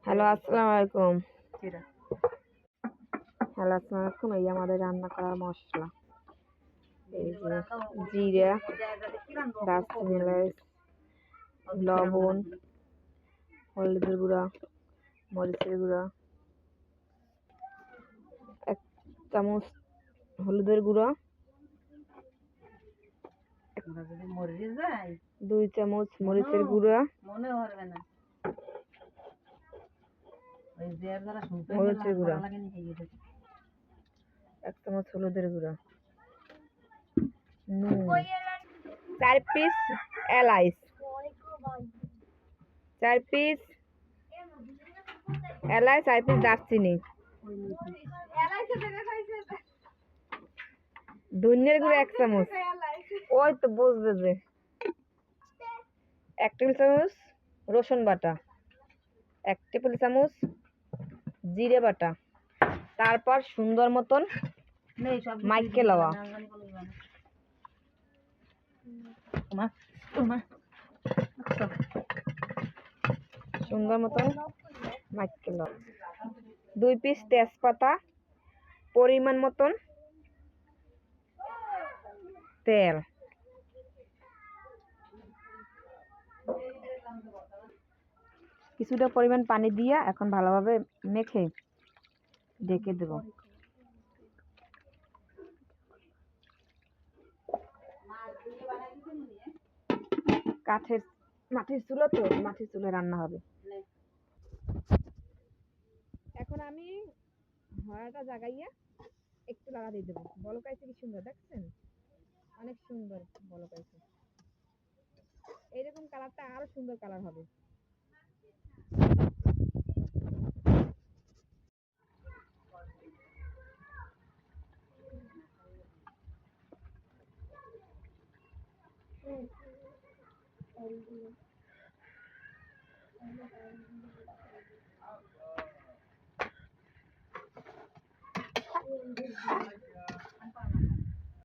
Hello, আসসালামু আলাইকুম। Hello, আসসালামু আলাইকুম। এই আমাদের রান্না করার মশলা, এই যে জিরা, দারচিনি, এলাচ, লবণ, হলুদের গুঁড়া, মরিচের গুঁড়া, 1 চামচ হলুদের গুঁড়া, 2 চামচ মরিচের গুঁড়া, মরিচের গুঁড়া, 1 চামচ হলুদের গুঁড়া, নুন, 4 পিস এলাচ, 4 পিস এলাচ, 4 পিস দারচিনি, ধনিয়ার গুঁড়া 1 চামচ, ওই তো বুঝবে যে 1 টেবিল চামচ রসুন বাটা, 1 টেবিল চামচ জিরে বাটা, তারপর সুন্দর মতন মাইকে লওয়া, সুন্দর মতন মাইকে লওয়া, 2 পিস তেজপাতা, পরিমাণ মতন তেল, কিছুটা পরিমাণ পানি দিয়া এখন ভালোভাবে মেখে ঢেকে দেব। মাটির চুলা তো, মাটির চুলায় রান্না হবে। এখন আমি হড়াটা জাগাইয়া একটু লাগা দিয়ে দেবো। বলকাইছে কি সুন্দর, দেখছেন? অনেক সুন্দর বলকাইছে। এইরকম কালারটা আরো সুন্দর কালার হবে।